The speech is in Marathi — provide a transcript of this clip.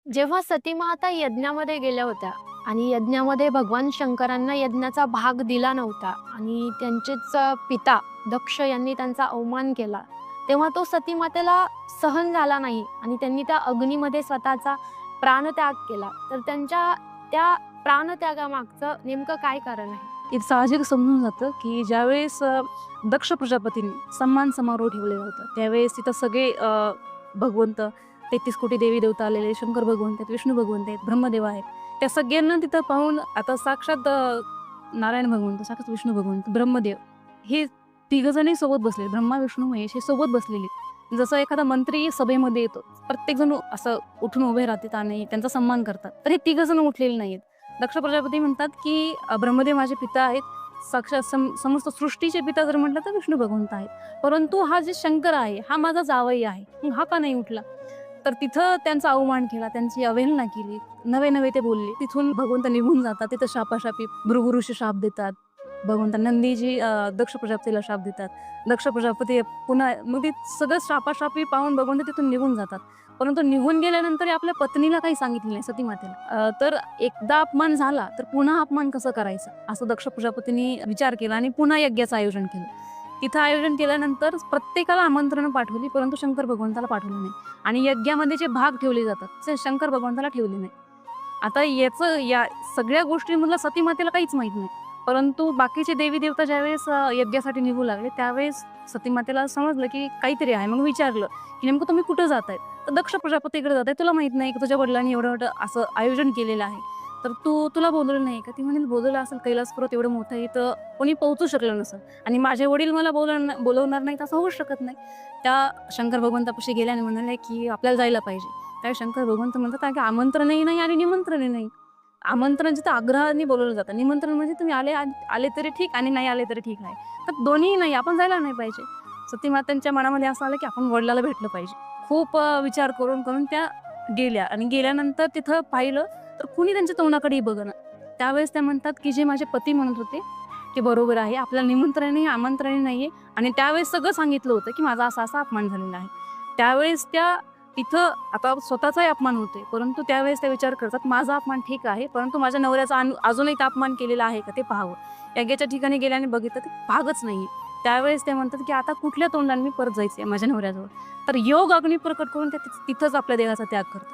जेव्हा सतीमाता यज्ञामध्ये गेल्या होत्या आणि यज्ञामध्ये भगवान शंकरांना यज्ञाचा भाग दिला नव्हता आणि त्यांचेच पिता दक्ष यांनी त्यांचा अवमान केला, तेव्हा तो सतीमातेला सहन झाला नाही आणि त्यांनी त्या अग्नीमध्ये स्वतःचा प्राणत्याग केला. तर त्यांच्या त्या प्राणत्यागामागचं नेमकं काय कारण आहे? इथं साहजिक समजून जातं की ज्यावेळेस दक्ष प्रजापतींनी सन्मान समारोह ठेवलेला होता, त्यावेळेस तिथं सगळे भगवंत 33 कोटी देवी देवता आलेले, शंकर भगवंत आहेत, विष्णू भगवंत आहेत, ब्रह्मदेव आहेत. त्या सगळ्यांना तिथं पाहून आता साक्षात नारायण भगवंत, साक्षात विष्णू भगवंत, ब्रह्मदेव हे तिघजणही सोबत बसले. ब्रह्मा, विष्णू, महेश हे सोबत बसलेले. जसं एखादा मंत्री सभेमध्ये येतो, प्रत्येकजण असं उठून उभे राहतात आणि त्यांचा सन्मान करतात. तर हे तिघजण उठलेले नाहीत. दक्ष प्रजापती म्हणतात की ब्रह्मदेव माझे पिता आहेत, साक्षात समस्त सृष्टीचे पिता जर म्हटलं तर विष्णू भगवंत आहेत, परंतु हा जे शंकर आहे हा माझा जावई आहे, मग हा का नाही उठला? तर तिथं त्यांचा अवमान केला, त्यांची अवहेलना केली, नवे नवे ते बोलले. तिथून भगवंत निघून जातात. तिथं शापाशापी भृगु ऋषी शाप देतात भगवंत. नंदीजी दक्ष प्रजापतीला शाप देतात. दक्ष प्रजापती पुन्हा मग ते सगळं शापाशापी पाहून भगवंत तिथून निघून जातात. परंतु निघून गेल्यानंतर आपल्या पत्नीला काही सांगितलं नाही, सतीमातेला. तर एकदा अपमान झाला तर पुन्हा अपमान कसं करायचं असं दक्ष प्रजापतींनी विचार केला आणि पुन्हा यज्ञाचं आयोजन केलं. तिथं आयोजन केल्यानंतर प्रत्येकाला आमंत्रण पाठवली, परंतु शंकर भगवंताला पाठवलं नाही. आणि यज्ञामध्ये जे भाग ठेवले जातात ते शंकर भगवंताला ठेवले नाही. आता या सगळ्या गोष्टींमधलं सतीमातेला काहीच माहीत नाही. परंतु बाकीचे देवी देवता ज्यावेळेस यज्ञासाठी निघू लागले, त्यावेळेस सतीमातेला समजलं की काहीतरी आहे. मग विचारलं की नेमकं तुम्ही कुठं जाताय? तर दक्ष प्रजापतीकडे जाताय, तुला माहित नाही की तुझ्या वडिलांनी एवढं मोठं असं आयोजन केलेलं आहे, तर तुला बोलवलं नाही का? ती म्हणेल बोलवलं असेल, कैलासपर्वत एवढं मोठं आहे, तर कोणी पोहोचू शकलं नसेल आणि माझे वडील मला बोलवणार नाहीत असं होऊच शकत नाही. त्या शंकर भगवंतापाशी गेल्याने म्हणाले की आपल्याला जायला पाहिजे. त्यावेळी शंकर भगवंत म्हणतात की आमंत्रणही नाही आणि निमंत्रणही नाही. आमंत्रण जिथं आग्रहाने बोलवलं जातं, निमंत्रण म्हणजे तुम्ही आले तरी ठीक आणि नाही आले तरी ठीक आहे. तर दोन्ही नाही, आपण जायला नाही पाहिजे. सतीमातांच्या मनामध्ये असं आलं की आपण वडिलाला भेटलं पाहिजे. खूप विचार करून करून त्या गेल्या आणि गेल्यानंतर तिथं पाहिलं तर कुणी त्यांच्या तोंडाकडेही बघना. त्यावेळेस त्या म्हणतात की जे माझे पती म्हणत होते ते बरोबर आहे, आपल्याला निमंत्रणही आमंत्रणही नाहीये. आणि त्यावेळेस सगळं सांगितलं होतं की माझा असा असा अपमान झालेला आहे. त्यावेळेस त्या तिथं आता स्वतःचाही अपमान होते, परंतु त्यावेळेस त्या विचार करतात माझा अपमान ठीक आहे, परंतु माझ्या नवऱ्याचा अजूनही अपमान केलेला आहे का ते पाहावं. यज्ञाच्या ठिकाणी गेल्याने बघितलं ते भागच नाहीये. त्यावेळेस ते म्हणतात की आता कुठल्या तोंडाने मी परत जायचंय माझ्या नवऱ्याजवळ. तर योग अग्नी प्रकट करून त्या तिथंच आपल्या देहाचा त्याग करतात.